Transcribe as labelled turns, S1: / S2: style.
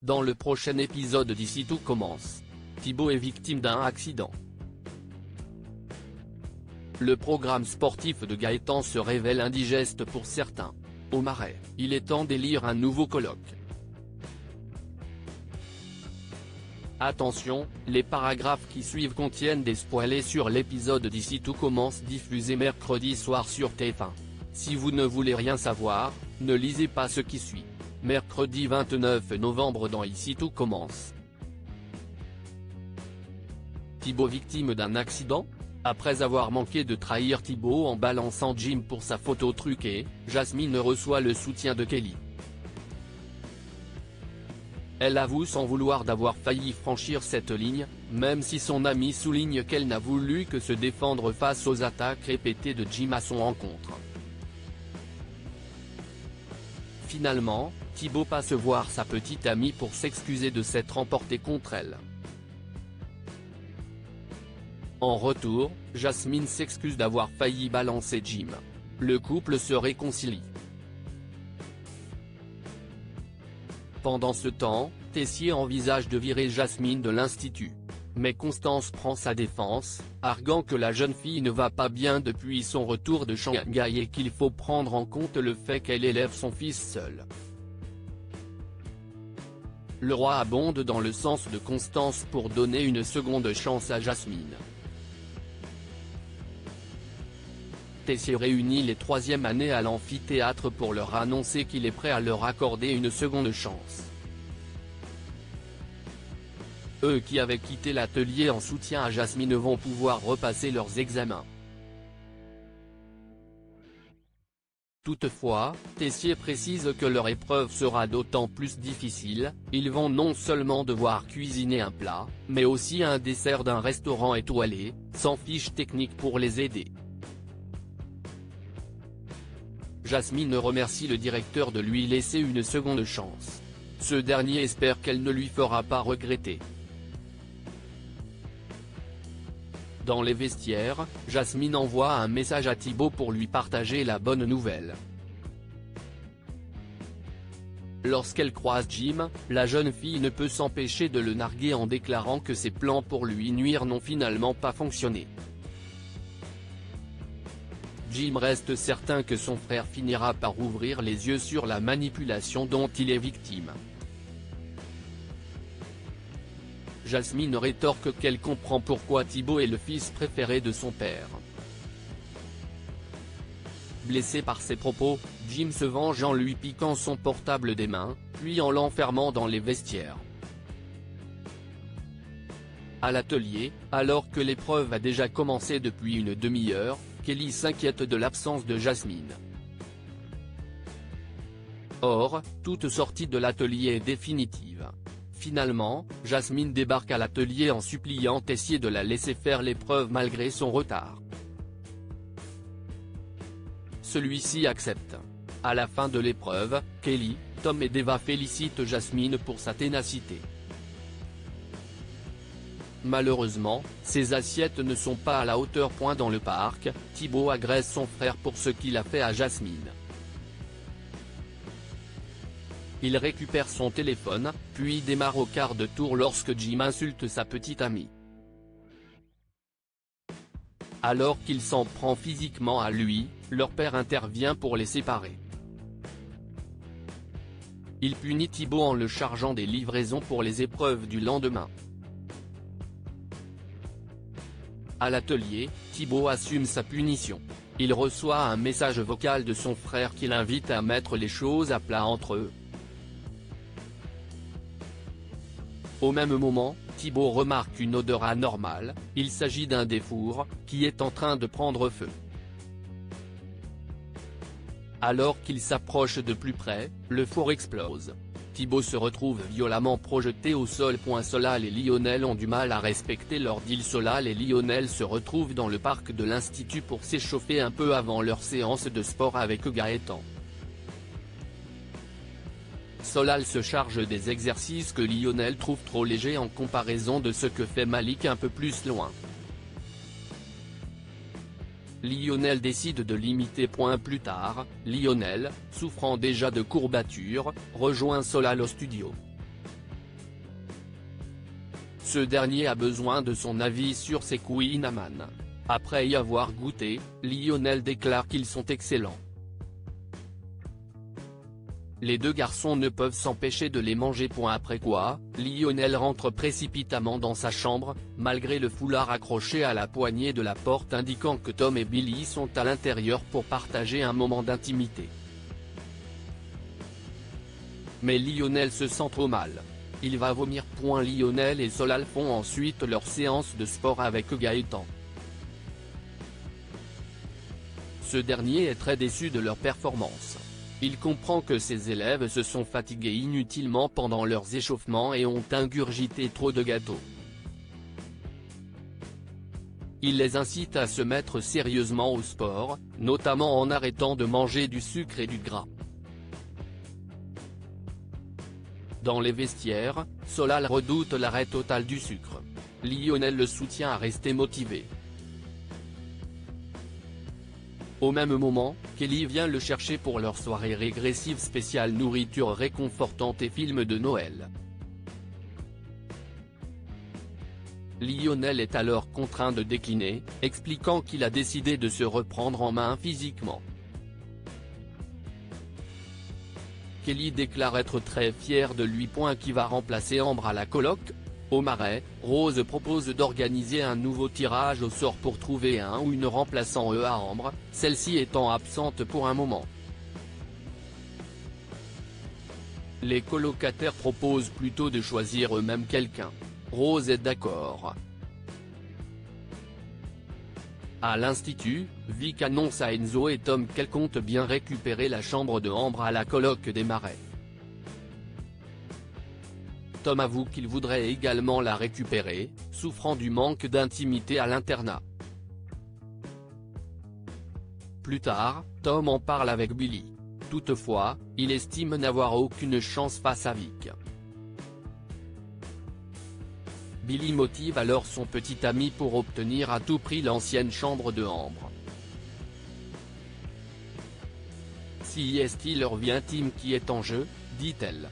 S1: Dans le prochain épisode d'Ici tout commence, Thibaut est victime d'un accident. Le programme sportif de Gaëtan se révèle indigeste pour certains. Au Marais, il est temps d'élire un nouveau colloque. Attention, les paragraphes qui suivent contiennent des spoilers sur l'épisode d'Ici tout commence diffusé mercredi soir sur TF1. Si vous ne voulez rien savoir, ne lisez pas ce qui suit. Mercredi 29 novembre dans Ici tout commence. Thibaut victime d'un accident ? Après avoir manqué de trahir Thibaut en balançant Jim pour sa photo truquée, Jasmine reçoit le soutien de Kelly. Elle avoue sans vouloir d'avoir failli franchir cette ligne, même si son amie souligne qu'elle n'a voulu que se défendre face aux attaques répétées de Jim à son encontre. Finalement, Thibaut passe voir sa petite amie pour s'excuser de s'être emporté contre elle. En retour, Jasmine s'excuse d'avoir failli balancer Jim. Le couple se réconcilie. Pendant ce temps, Tessier envisage de virer Jasmine de l'institut. Mais Constance prend sa défense, arguant que la jeune fille ne va pas bien depuis son retour de Shanghai et qu'il faut prendre en compte le fait qu'elle élève son fils seule. Le roi abonde dans le sens de Constance pour donner une seconde chance à Jasmine. Tessier réunit les troisièmes années à l'amphithéâtre pour leur annoncer qu'il est prêt à leur accorder une seconde chance. Eux qui avaient quitté l'atelier en soutien à Jasmine vont pouvoir repasser leurs examens. Toutefois, Tessier précise que leur épreuve sera d'autant plus difficile, ils vont non seulement devoir cuisiner un plat, mais aussi un dessert d'un restaurant étoilé, sans fiche technique pour les aider. Jasmine remercie le directeur de lui laisser une seconde chance. Ce dernier espère qu'elle ne lui fera pas regretter. Dans les vestiaires, Jasmine envoie un message à Thibaut pour lui partager la bonne nouvelle. Lorsqu'elle croise Jim, la jeune fille ne peut s'empêcher de le narguer en déclarant que ses plans pour lui nuire n'ont finalement pas fonctionné. Jim reste certain que son frère finira par ouvrir les yeux sur la manipulation dont il est victime. Jasmine rétorque qu'elle comprend pourquoi Thibaut est le fils préféré de son père. Blessé par ses propos, Jim se venge en lui piquant son portable des mains, puis en l'enfermant dans les vestiaires. À l'atelier, alors que l'épreuve a déjà commencé depuis une demi-heure, Kelly s'inquiète de l'absence de Jasmine. Or, toute sortie de l'atelier est définitive. Finalement, Jasmine débarque à l'atelier en suppliant Tessier de la laisser faire l'épreuve malgré son retard. Celui-ci accepte. À la fin de l'épreuve, Kelly, Tom et Deva félicitent Jasmine pour sa ténacité. Malheureusement, ces assiettes ne sont pas à la hauteur. Dans le parc, Thibaut agresse son frère pour ce qu'il a fait à Jasmine. Il récupère son téléphone, puis démarre au quart de tour lorsque Jim insulte sa petite amie. Alors qu'il s'en prend physiquement à lui, leur père intervient pour les séparer. Il punit Thibaut en le chargeant des livraisons pour les épreuves du lendemain. À l'atelier, Thibaut assume sa punition. Il reçoit un message vocal de son frère qui l'invite à mettre les choses à plat entre eux. Au même moment, Thibaut remarque une odeur anormale, il s'agit d'un des fours, qui est en train de prendre feu. Alors qu'il s'approche de plus près, le four explose. Thibaut se retrouve violemment projeté au sol. Solal et Lionel ont du mal à respecter leur deal. Solal et Lionel se retrouvent dans le parc de l'Institut pour s'échauffer un peu avant leur séance de sport avec Gaëtan. Solal se charge des exercices que Lionel trouve trop légers en comparaison de ce que fait Malik un peu plus loin. Lionel décide de limiter. Plus tard, Lionel, souffrant déjà de courbatures, rejoint Solal au studio. Ce dernier a besoin de son avis sur ses Queen Amman. Après y avoir goûté, Lionel déclare qu'ils sont excellents. Les deux garçons ne peuvent s'empêcher de les manger. Après quoi, Lionel rentre précipitamment dans sa chambre, malgré le foulard accroché à la poignée de la porte indiquant que Tom et Billy sont à l'intérieur pour partager un moment d'intimité. Mais Lionel se sent trop mal. Il va vomir. Lionel et Solal font ensuite leur séance de sport avec Gaëtan. Ce dernier est très déçu de leur performance. Il comprend que ses élèves se sont fatigués inutilement pendant leurs échauffements et ont ingurgité trop de gâteaux. Il les incite à se mettre sérieusement au sport, notamment en arrêtant de manger du sucre et du gras. Dans les vestiaires, Solal redoute l'arrêt total du sucre. Lionel le soutient à rester motivé. Au même moment, Kelly vient le chercher pour leur soirée régressive spéciale nourriture réconfortante et film de Noël. Lionel est alors contraint de décliner, expliquant qu'il a décidé de se reprendre en main physiquement. Kelly déclare être très fier de lui. Qui va remplacer Ambre à la coloc. Au Marais, Rose propose d'organiser un nouveau tirage au sort pour trouver un ou une remplaçant à Ambre, celle-ci étant absente pour un moment. Les colocataires proposent plutôt de choisir eux-mêmes quelqu'un. Rose est d'accord. À l'Institut, Vic annonce à Enzo et Tom qu'elle compte bien récupérer la chambre de Ambre à la coloc des Marais. Tom avoue qu'il voudrait également la récupérer, souffrant du manque d'intimité à l'internat. Plus tard, Tom en parle avec Billy. Toutefois, il estime n'avoir aucune chance face à Vic. Billy motive alors son petit ami pour obtenir à tout prix l'ancienne chambre de Ambre. Si est-il leur vie intime qui est en jeu, dit-elle.